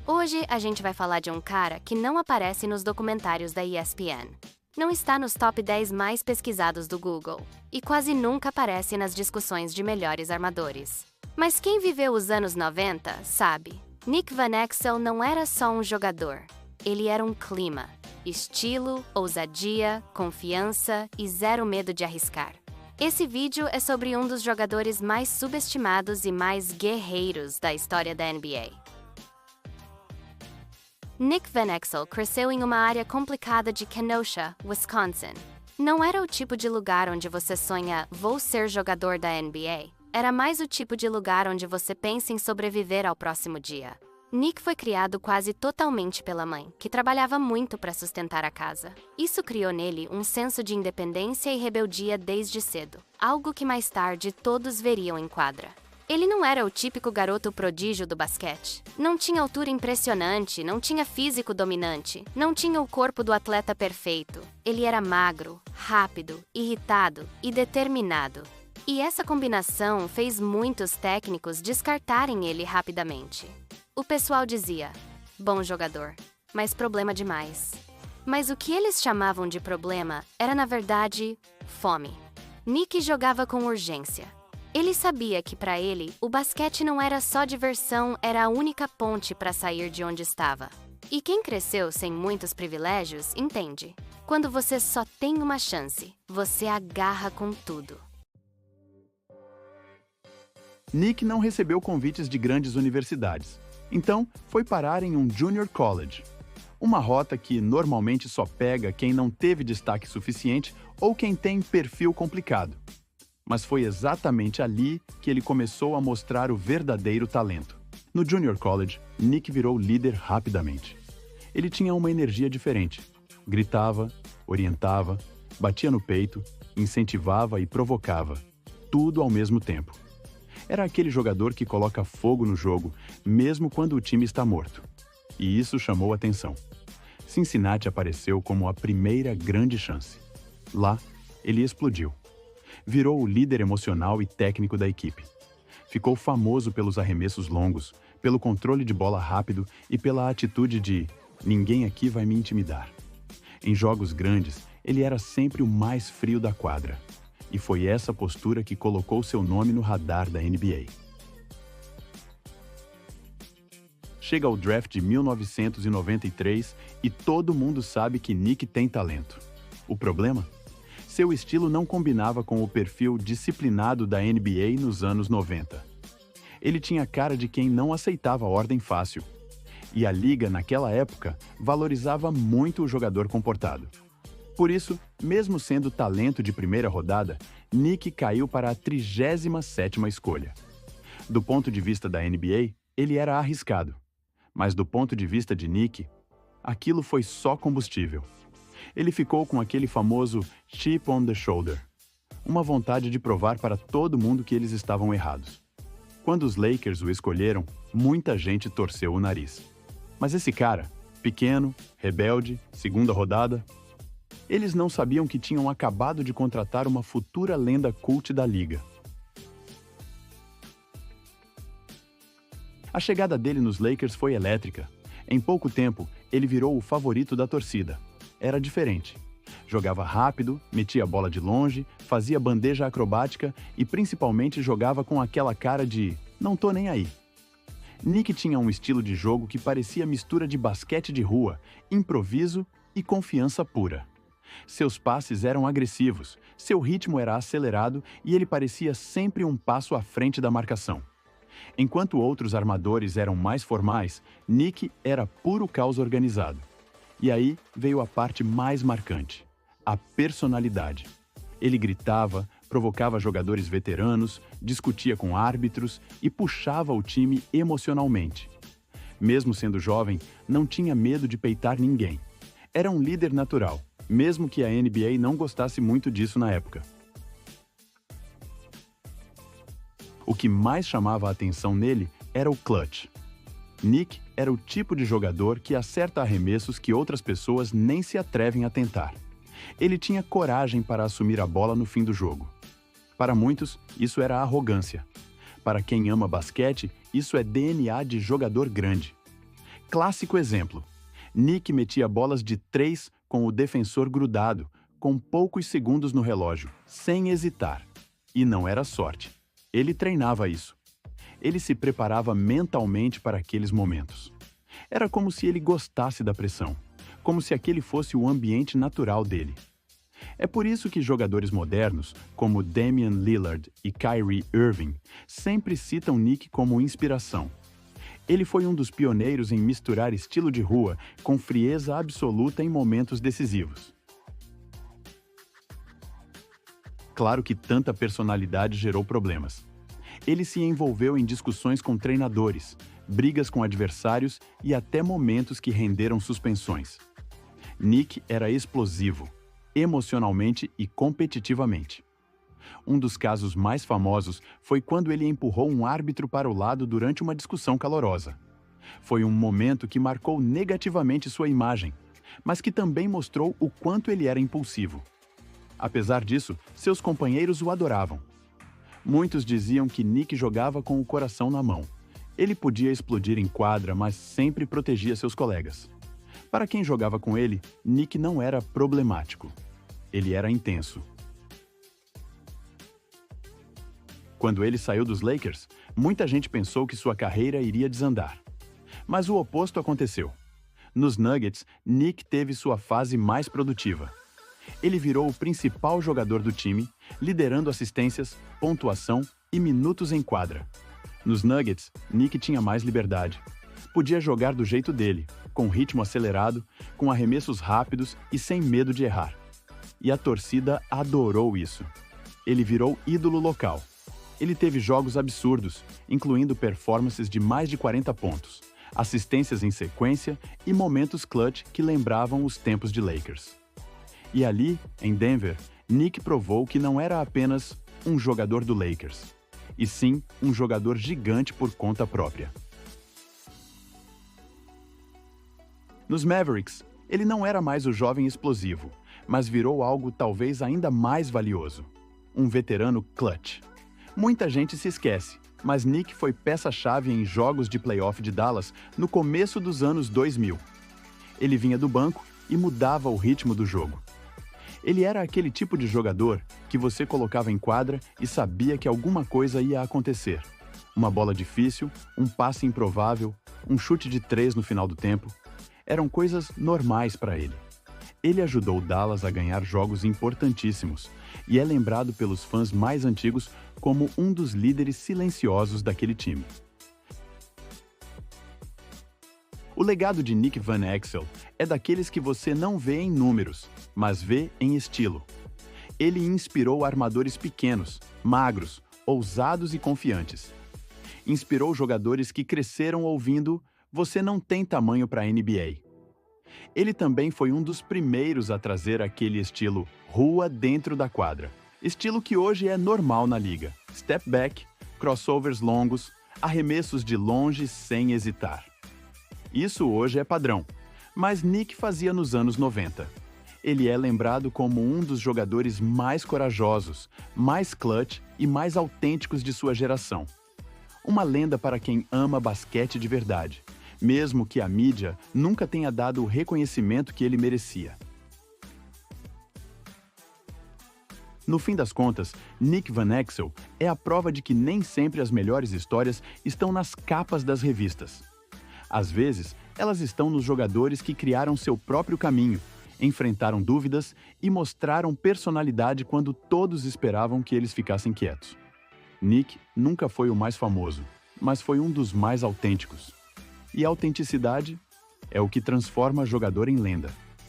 Hoje a gente vai falar de um cara que não aparece nos documentários da ESPN. Não está nos top 10 mais pesquisados do Google. E quase nunca aparece nas discussões de melhores armadores. Mas quem viveu os anos 90 sabe. Nick Van Exel não era só um jogador. Ele era um clima. Estilo, ousadia, confiança e zero medo de arriscar. Esse vídeo é sobre um dos jogadores mais subestimados e mais guerreiros da história da NBA. Nick Van Exel cresceu em uma área complicada de Kenosha, Wisconsin. Não era o tipo de lugar onde você sonha, vou ser jogador da NBA. Era mais o tipo de lugar onde você pensa em sobreviver ao próximo dia. Nick foi criado quase totalmente pela mãe, que trabalhava muito para sustentar a casa. Isso criou nele um senso de independência e rebeldia desde cedo, algo que mais tarde todos veriam em quadra. Ele não era o típico garoto prodígio do basquete. Não tinha altura impressionante, não tinha físico dominante, não tinha o corpo do atleta perfeito. Ele era magro, rápido, irritado e determinado. E essa combinação fez muitos técnicos descartarem ele rapidamente. O pessoal dizia, bom jogador, mas problema demais. Mas o que eles chamavam de problema era, na verdade, fome. Nick jogava com urgência. Ele sabia que, para ele, o basquete não era só diversão, era a única ponte para sair de onde estava. E quem cresceu sem muitos privilégios entende. Quando você só tem uma chance, você agarra com tudo. Nick não recebeu convites de grandes universidades. Então, foi parar em um Junior College. Uma rota que normalmente só pega quem não teve destaque suficiente ou quem tem perfil complicado. Mas foi exatamente ali que ele começou a mostrar o verdadeiro talento. No Junior College, Nick virou líder rapidamente. Ele tinha uma energia diferente. Gritava, orientava, batia no peito, incentivava e provocava. Tudo ao mesmo tempo. Era aquele jogador que coloca fogo no jogo, mesmo quando o time está morto. E isso chamou atenção. Cincinnati apareceu como a primeira grande chance. Lá, ele explodiu. Virou o líder emocional e técnico da equipe. Ficou famoso pelos arremessos longos, pelo controle de bola rápido e pela atitude de ninguém aqui vai me intimidar. Em jogos grandes, ele era sempre o mais frio da quadra. E foi essa postura que colocou seu nome no radar da NBA. Chega ao draft de 1993 e todo mundo sabe que Nick tem talento. O problema? Seu estilo não combinava com o perfil disciplinado da NBA nos anos 90. Ele tinha cara de quem não aceitava ordem fácil. E a liga, naquela época, valorizava muito o jogador comportado. Por isso, mesmo sendo talento de primeira rodada, Nick caiu para a 37ª escolha. Do ponto de vista da NBA, ele era arriscado. Mas do ponto de vista de Nick, aquilo foi só combustível. Ele ficou com aquele famoso chip on the shoulder, uma vontade de provar para todo mundo que eles estavam errados. Quando os Lakers o escolheram, muita gente torceu o nariz. Mas esse cara, pequeno, rebelde, segunda rodada, eles não sabiam que tinham acabado de contratar uma futura lenda cult da liga. A chegada dele nos Lakers foi elétrica. Em pouco tempo, ele virou o favorito da torcida. Era diferente. Jogava rápido, metia a bola de longe, fazia bandeja acrobática e principalmente jogava com aquela cara de não tô nem aí. Nick tinha um estilo de jogo que parecia mistura de basquete de rua, improviso e confiança pura. Seus passes eram agressivos, seu ritmo era acelerado e ele parecia sempre um passo à frente da marcação. Enquanto outros armadores eram mais formais, Nick era puro caos organizado. E aí veio a parte mais marcante, a personalidade. Ele gritava, provocava jogadores veteranos, discutia com árbitros e puxava o time emocionalmente. Mesmo sendo jovem, não tinha medo de peitar ninguém. Era um líder natural, mesmo que a NBA não gostasse muito disso na época. O que mais chamava a atenção nele era o clutch. Nick era o tipo de jogador que acerta arremessos que outras pessoas nem se atrevem a tentar. Ele tinha coragem para assumir a bola no fim do jogo. Para muitos, isso era arrogância. Para quem ama basquete, isso é DNA de jogador grande. Clássico exemplo. Nick metia bolas de 3 com o defensor grudado, com poucos segundos no relógio, sem hesitar. E não era sorte. Ele treinava isso. Ele se preparava mentalmente para aqueles momentos. Era como se ele gostasse da pressão, como se aquele fosse o ambiente natural dele. É por isso que jogadores modernos, como Damian Lillard e Kyrie Irving, sempre citam Nick como inspiração. Ele foi um dos pioneiros em misturar estilo de rua com frieza absoluta em momentos decisivos. Claro que tanta personalidade gerou problemas. Ele se envolveu em discussões com treinadores, brigas com adversários e até momentos que renderam suspensões. Nick era explosivo, emocionalmente e competitivamente. Um dos casos mais famosos foi quando ele empurrou um árbitro para o lado durante uma discussão calorosa. Foi um momento que marcou negativamente sua imagem, mas que também mostrou o quanto ele era impulsivo. Apesar disso, seus companheiros o adoravam. Muitos diziam que Nick jogava com o coração na mão. Ele podia explodir em quadra, mas sempre protegia seus colegas. Para quem jogava com ele, Nick não era problemático. Ele era intenso. Quando ele saiu dos Lakers, muita gente pensou que sua carreira iria desandar. Mas o oposto aconteceu. Nos Nuggets, Nick teve sua fase mais produtiva. Ele virou o principal jogador do time, liderando assistências, pontuação e minutos em quadra. Nos Nuggets, Nick tinha mais liberdade. Podia jogar do jeito dele, com ritmo acelerado, com arremessos rápidos e sem medo de errar. E a torcida adorou isso. Ele virou ídolo local. Ele teve jogos absurdos, incluindo performances de mais de 40 pontos, assistências em sequência e momentos clutch que lembravam os tempos de Lakers. E ali, em Denver, Nick provou que não era apenas um jogador do Lakers, e sim um jogador gigante por conta própria. Nos Mavericks, ele não era mais o jovem explosivo, mas virou algo talvez ainda mais valioso, um veterano clutch. Muita gente se esquece, mas Nick foi peça-chave em jogos de playoff de Dallas no começo dos anos 2000. Ele vinha do banco e mudava o ritmo do jogo. Ele era aquele tipo de jogador que você colocava em quadra e sabia que alguma coisa ia acontecer. Uma bola difícil, um passe improvável, um chute de 3 no final do tempo. Eram coisas normais para ele. Ele ajudou Dallas a ganhar jogos importantíssimos e é lembrado pelos fãs mais antigos como um dos líderes silenciosos daquele time. O legado de Nick Van Exel é daqueles que você não vê em números, mas vê em estilo. Ele inspirou armadores pequenos, magros, ousados e confiantes. Inspirou jogadores que cresceram ouvindo "Você não tem tamanho para a NBA". Ele também foi um dos primeiros a trazer aquele estilo rua dentro da quadra. Estilo que hoje é normal na liga. Step back, crossovers longos, arremessos de longe sem hesitar. Isso hoje é padrão, mas Nick fazia nos anos 90. Ele é lembrado como um dos jogadores mais corajosos, mais clutch e mais autênticos de sua geração. Uma lenda para quem ama basquete de verdade, mesmo que a mídia nunca tenha dado o reconhecimento que ele merecia. No fim das contas, Nick Van Exel é a prova de que nem sempre as melhores histórias estão nas capas das revistas. Às vezes, elas estão nos jogadores que criaram seu próprio caminho, enfrentaram dúvidas e mostraram personalidade quando todos esperavam que eles ficassem quietos. Nick nunca foi o mais famoso, mas foi um dos mais autênticos. E a autenticidade é o que transforma jogador em lenda.